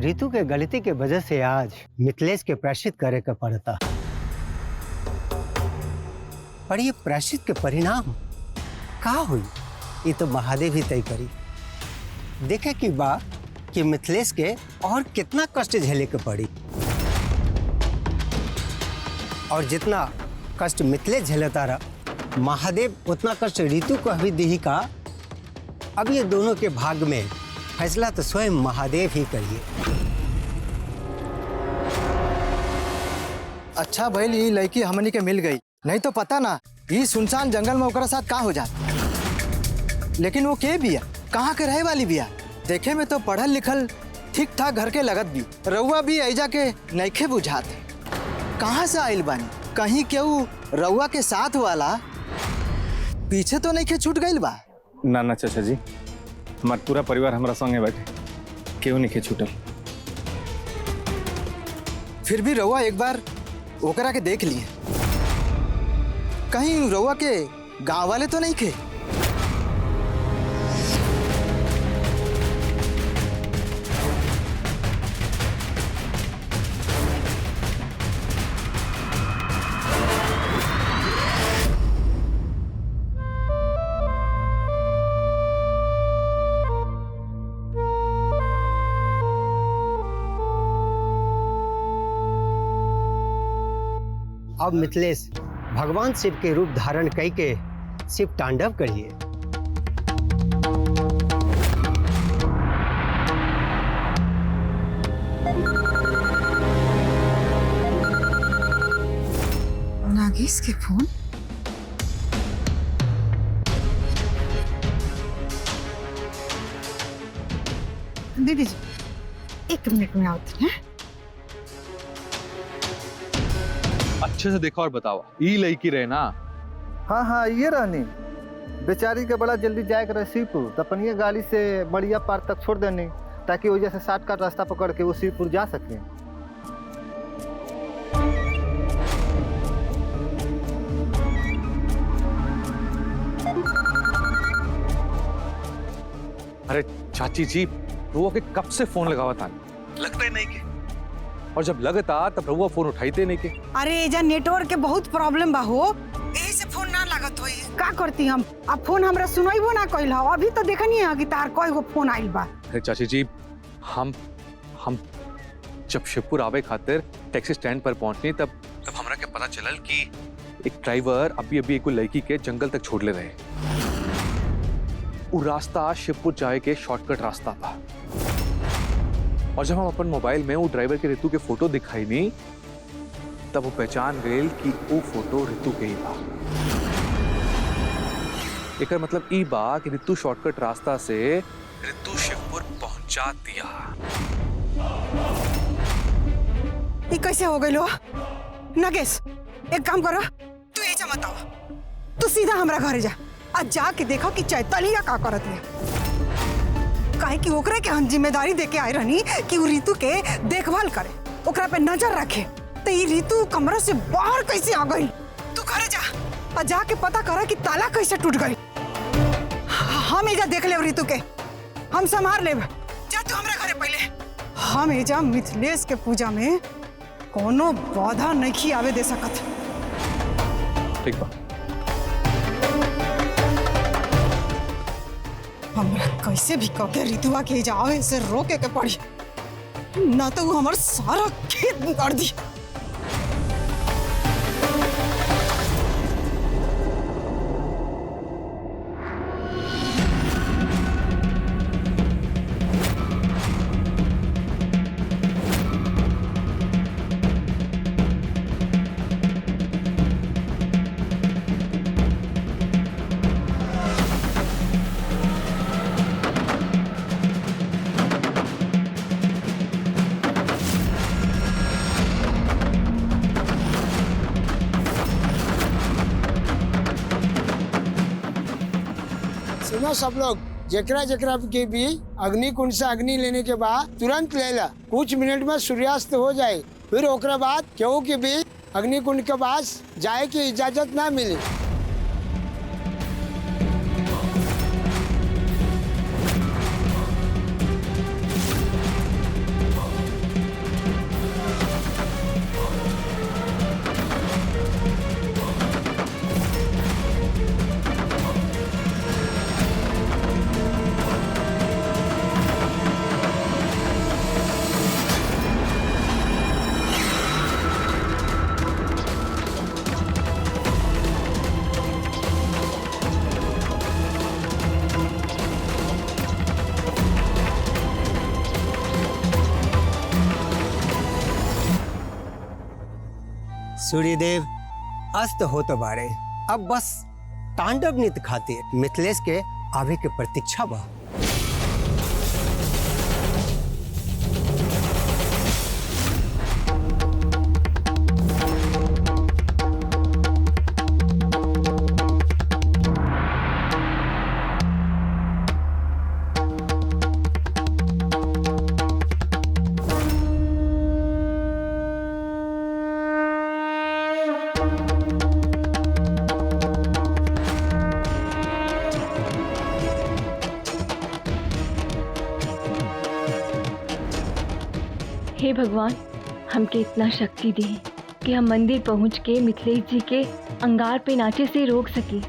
ऋतु के गलती के वजह से आज मिथिलेश के प्रायश्चित करे का पड़ता। पर ये प्रायश्चित के परिणाम का हुई ये तो महादेव ही तय करी। देखे कि बा कि मिथिलेश के और कितना कष्ट झेले के पड़ी, और जितना कष्ट मिथिलेश झेलता रहा महादेव उतना कष्ट ऋतु को भी दी का। अब ये दोनों के भाग में फैसला तो स्वयं महादेव ही करिए। अच्छा भइल ये लड़की हमनी के मिल गई, नहीं तो पता ना ये सुनसान जंगल में ओकरा साथ का हो जात। लेकिन वो के बिया, कहाँ के रहे वाली बिया? देखे में तो पढ़ल लिखल ठीक ठाक घर के लगत भी। रउआ भी ऐजा के नइखे बुझात। कहाँ से आइल बानी? कहीं केहू रउआ के साथ वाला पीछे तो नइखे छूट गइल बा? ना ना चाचा जी, हमार पूरा परिवार हमारा संगे बैठे, केहू नहीं छूटल। फिर भी रउआ एक बार ओकरा के देख लिए, कहीं रउआ के गांव वाले तो नहीं थे? अब मिथिलेश भगवान शिव के रूप धारण कई के शिव तांडव करिए। नागेश के फोन? दीदी जी 1 मिनट में आती हैं। अच्छे से देखो और बताओ, ई लड़की रहे ना? हाँ हाँ ये रहनी बेचारी के बड़ा जल्दी जाए के रहे शिवपुर, तो अपन ये गाड़ी से बढ़िया पार तक छोड़ देनी ताकि वजह से शॉर्टकट रास्ता पकड़ के वो शिवपुर जा सके। अरे चाची जी, रुआ के कब से फोन लगावा था, लगता ही नहीं के, और जब लगता तब रुआ फोन उठाईते नहीं के। अरे एजा नेटवर्क के बहुत प्रॉब्लम बा हो, यही से फोन ना लागत होई। का करती हम? अब फोन हमरा सुनाइबो ना कइल हो। अभी तो देखनी है कि तार कोई गो फोन आइल बा। अरे चाची जी, हम जब शिवपुर आवे खातिर टैक्सी स्टैंड पर पहुंचनी तब हमरा के पता चलल कि एक ड्राइवर अभी एक लड़की के जंगल तक छोड़ ले रहे। वो रास्ता शिवपुर जाए के शॉर्टकट रास्ता था, और जब हम अपन मोबाइल में वो ड्राइवर के ऋतु के फोटो दिखाई नहीं तब वो पहचान गए कि वो फोटो ऋतु के ही बा। एक मतलब ई बा कि ऋतु शॉर्टकट रास्ता से ऋतु शिवपुर पहुंचा दिया। ये कैसे हो गई लो? नागेश एक काम करो, तू एजा मत आओ, तू सीधा हमरा घरे जा। आज जाके देखो कि चैतलिया का करत है। काहे कि ओकरे के हम जिम्मेदारी देके आए रहनी कि वो ऋतु के देखभाल करे, ओकरा पे नजर रखे। तो ये ऋतु कमरा से बाहर कैसे आ गई? तू घरे जा और जाके पता करा कि ताला कैसे टूट गई। हम एजा देख ले ऋतु के, हम संभाल लेब। जा तू हमरा घरे पहले। हम एजा मिथिलेश के पूजा में कोनो बाधा नहीं आवे दे सकत। ठीक बा। हमरा कैसे भी कके ऋतुआ के जावे से रोके के पड़ी, ना तो वो हमार सारा खेत बिगाड़ दी। सुनो सब लोग, जकरा जकरा के भी अग्नि कुंड से अग्नि लेने के बाद तुरंत ले ला। कुछ मिनट में सूर्यास्त हो जाए, फिर ओकरा बाद केहू के भी अग्नि कुंड के पास जाए की इजाजत ना मिली। सूर्यदेव अस्त होत बारे, अब बस तांडव नृत्य खातिर मिथिलेश के आवे के प्रतीक्षा बा। हे भगवान, हमके इतना शक्ति दी कि हम मंदिर पहुंच के मिथिलेश जी के अंगार पे नाचे से रोक सकी।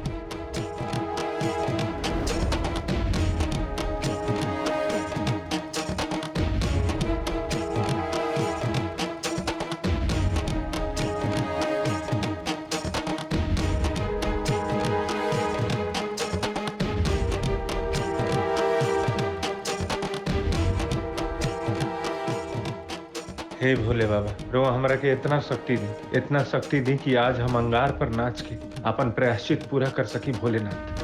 हे भोले बाबा, रो हमरा के इतना शक्ति दी कि आज हम अंगार पर नाच के अपन प्रायश्चित पूरा कर सकी भोलेनाथ।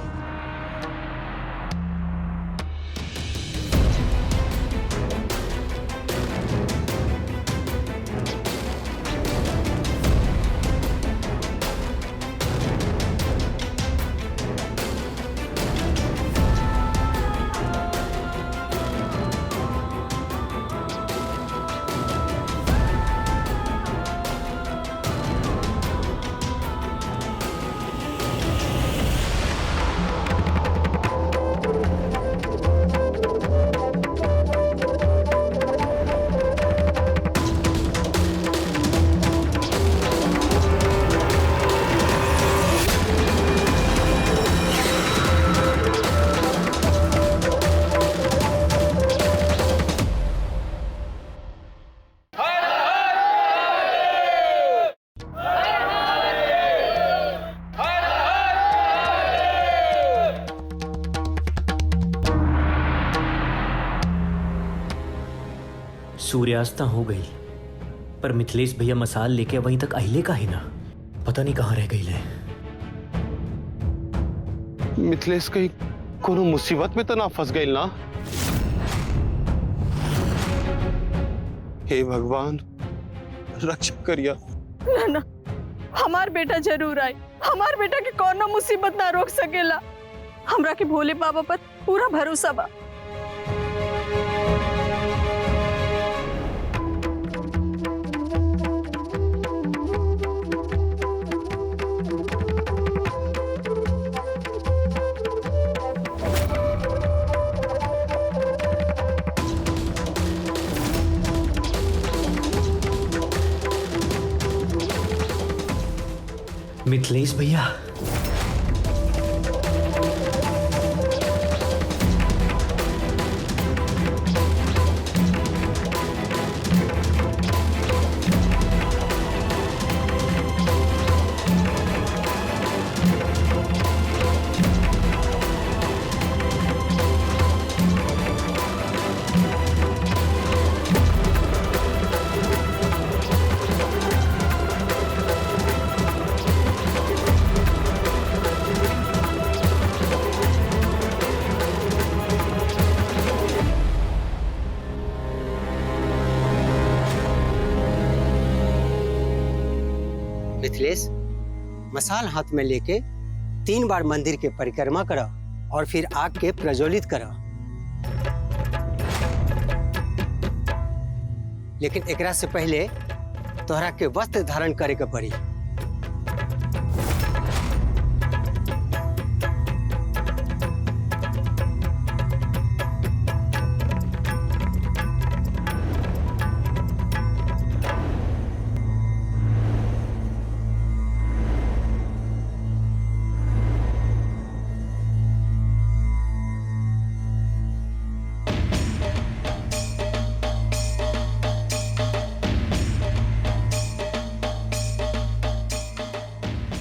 सूर्यास्त हो गई, पर मिथिलेश भैया मसाल लेके वहीं तक अहिले का ही ना, पता नहीं कहाँ रह गई ले। मिथिलेश कहीं कोनो मुसीबत में तो ना फंस गई ना? हे भगवान, रक्षा करिया। ना ना, हमार बेटा जरूर आई। हमार बेटा के कोनो मुसीबत ना रोक सकेला। हमरा के भोले बाबा पर पूरा भरोसा बा। मिथिलेश भैया, मिथिलेश, मसाल हाथ में लेके 3 बार मंदिर के परिक्रमा करा और फिर आग के प्रज्वलित करा। लेकिन एकरा से पहले तोहरा के वस्त्र धारण करे के पड़ी।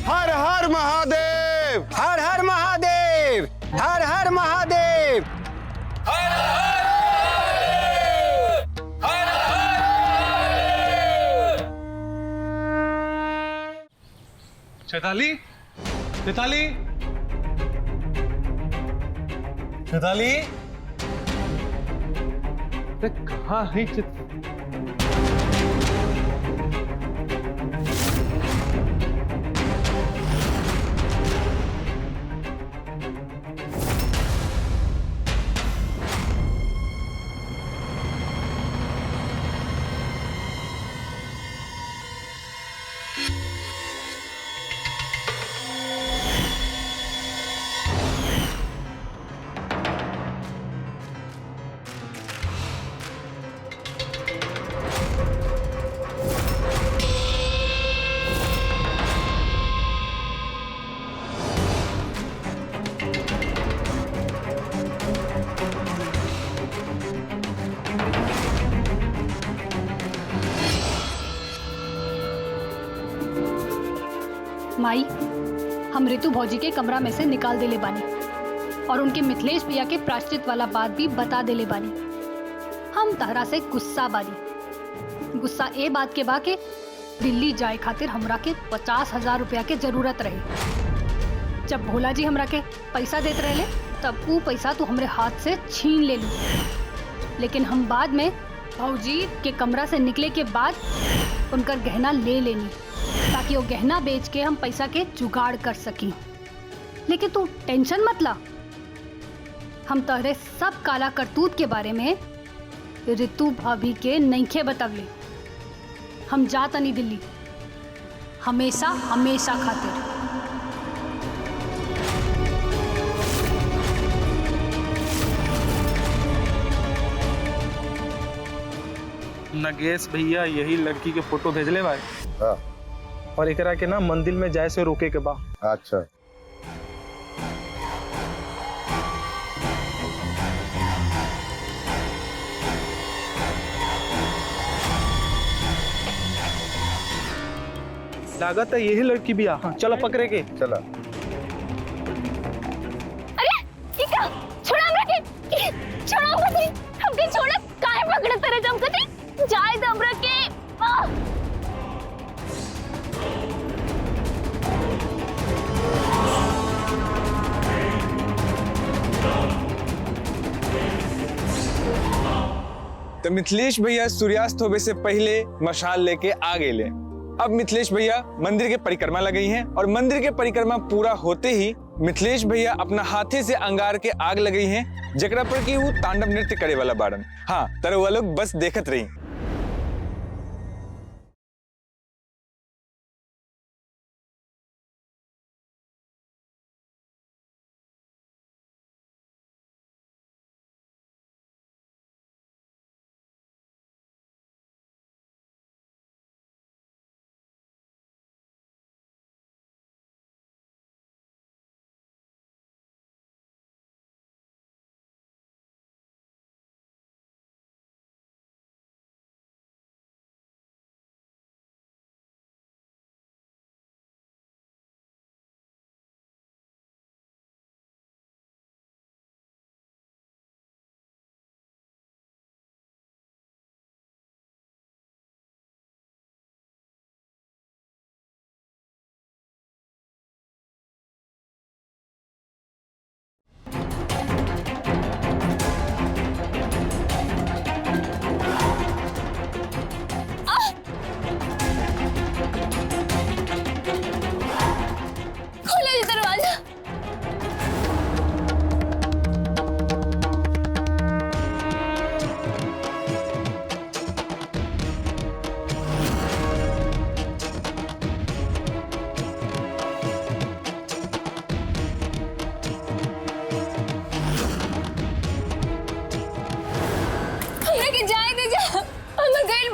हर हर महादेव, हर हर महादेव, हर हर महादेव। चैताली, चैताली, चैताली, अरे कहाँ है माई, हम रितु भौजी के कमरा में से निकाल देले बानी और उनके मिथिलेश भैया के प्रायश्चित वाला बात भी बता देले बानी। हम तहरा से गुस्सा बानी। गुस्सा ए बात के बा के दिल्ली जाए खातिर हमरा के 50,000 रुपया के जरूरत रहे। जब भोला जी हमरा के पैसा देते रहे तब वो पैसा तू हमरे हाथ से छीन ले लू, लेकिन हम बाद में भौजी के कमरा से निकले के बाद उनका गहना ले लेनी ताकि वो गहना बेच के हम पैसा के जुगाड़ कर सकी। लेकिन तू टेंशन मत ला, हम तहरे सब काला करतूत के बारे में रितु भाभी के नइखे बतवले। हम जातनी दिल्ली हमेशा हमेशा खातिर। नगेश भैया यही लड़की के फोटो भेजले भाई। हाँ। और एकरा के ना मंदिर में जाए से रोके के बा। अच्छा। लागत है यही लड़की भी आ। चलो पकड़े के। चला। अरे इका छोड़ा हमरा के, छोड़ा हमरा के, हमके छोड़ा काहे पकड़े तेरे जमकती जाए दे हमरा के। तो मिथिलेश भैया सूर्यास्त होने से पहले मशाल लेके आ गए ले। अब मिथिलेश भैया मंदिर के परिक्रमा लगाई हैं और मंदिर के परिक्रमा पूरा होते ही मिथिलेश भैया अपना हाथे से अंगार के आग लगाई हैं, जकरा पर कि वो तांडव नृत्य करे वाला बाड़न। हाँ, तरह वो लोग बस देखत रही।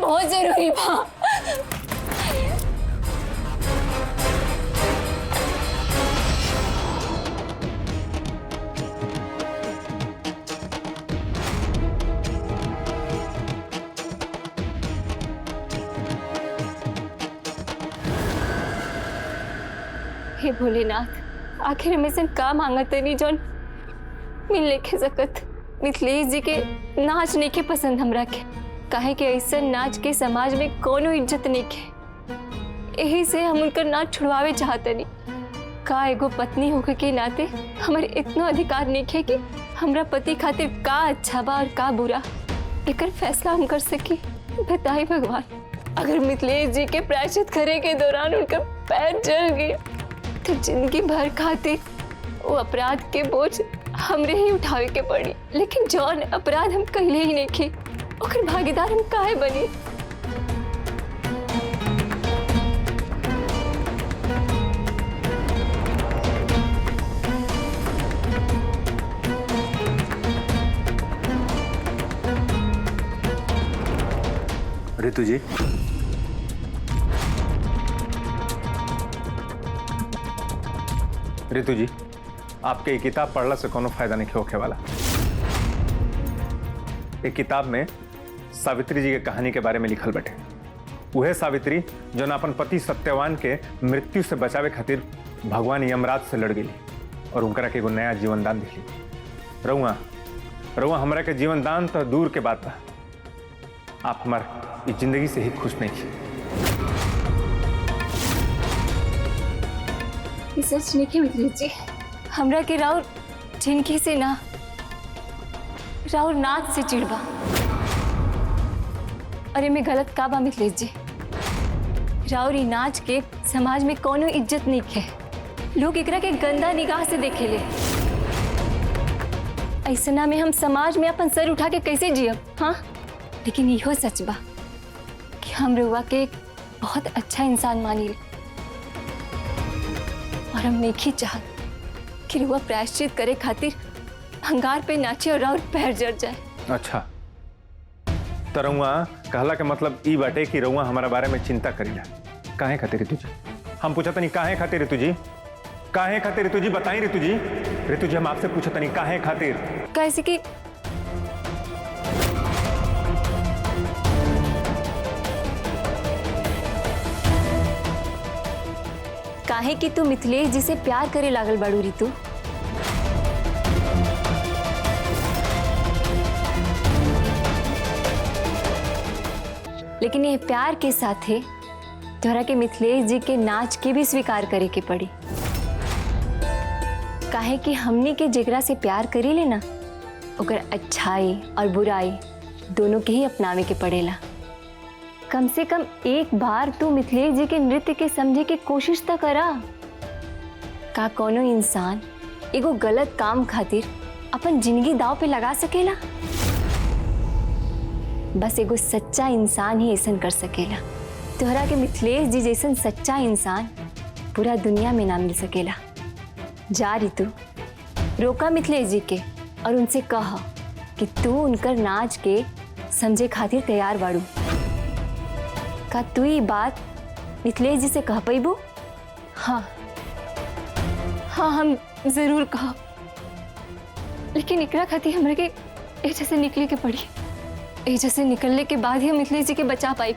बहुत जरूरी बा। हे भोलेनाथ, आखिर में से का मांगत नहीं जौन मिल लेके सकत। मिथिलेश जी के नाच नहीं के पसंद हमरा के, काहे के ऐसा नाच के समाज में कोनो इज्जत नहीं के। यही से हम उनकर नाच छुड़वावे चाहते नहीं। का एगो पत्नी होके के नाते हमारे इतना अधिकार नहीं है कि हमरा पति खातिर का अच्छा बा और का बुरा एकर फैसला हम कर सकी। बताई भगवान, अगर मिथिलेश जी के प्रायश्चित करे के दौरान उनका पैर जल गया तो जिंदगी भर खातिर वो अपराध के बोझ हमरे ही उठावे के पड़ी। लेकिन जौन अपराध हम कहले ही नहीं की ओकर भागीदार हम काहे बनी। ऋतु जी, ऋतु जी, आपके ये किताब पढ़ला से कोनो फायदा नहीं होखे वाला। एक किताब में सावित्री जी के कहानी के बारे में लिखल बैठे। वह सावित्री जो अपन पति सत्यवान के मृत्यु से बचावे खातिर भगवान यमराज से लड़ गई और उनकरा के एगो नया जीवन दान दिखली। रउआ हमरा के जीवन दान तो दूर के बात बा, आप हमार इस जिंदगी से ही खुश नहीं थी। सच नहीं है मिथिलेश जी, हमरा के राउर जिनकी से ना राउर नाच से चिड़बा। अरे मैं गलत का बा मिथिलेश जी, राउर ई नाच के समाज में कोनो इज्जत नहीं है। लोग एकरा के गंदा निगाह से देखेले। ऐसना में हम समाज में अपन सर उठा के कैसे जियब? हाँ, लेकिन इहो सच बा कि हम रउआ के एक बहुत अच्छा इंसान मानी और हम नहीं चाहत कि रउआ प्रायश्चित करे खातिर अंगार पे नाचे और राउर पैर जड़ जाए। अच्छा, तो रउआ कहला के मतलब ई बाटे कि रउआ हमारा बारे में चिंता करीला। काहे खातिर ऋतु जी? हम पूछा तनी काहे खातिर ऋतु जी? काहे खातिर ऋतु जी? बताई ऋतु जी। ऋतु जी, हम आपसे पूछा तनी काहे खातिर? कैसे कि काहे कि तू मिथिलेश जी से प्यार करे लागल बाड़ू ऋतु। लेकिन ये प्यार के साथे तोहरा के मिथिलेश जी के नाच के भी स्वीकार करे के पड़ी। काहे कि हमने के जेकरा से प्यार करी ले ना ओकर अच्छाई और बुराई दोनों के ही अपनावे के पड़ेला। कम से कम एक बार तू मिथिलेश जी के नृत्य के समझे के कोशिश तो करा। का कोनो इंसान एगो गलत काम खातिर अपन जिंदगी दाव पे लगा सकेला? बस एगो सच्चा इंसान ही ऐसा कर सकेला। तोहरा के मिथिलेश जी जैसन सच्चा इंसान पूरा दुनिया में ना मिल सकेला। जा ऋतु, रोका मिथिलेश जी के और उनसे कह कि तू उनकर नाच के समझे खातिर तैयार बाड़ू। का तू ये बात मिथिलेश जी से कह पैबू? हाँ हाँ, हम जरूर कह, लेकिन एकरा खातिर हमरा के एजा से निकले के पड़ी। एजा से निकलने के बाद ही हम मिथिलेश जी के बचा पाई।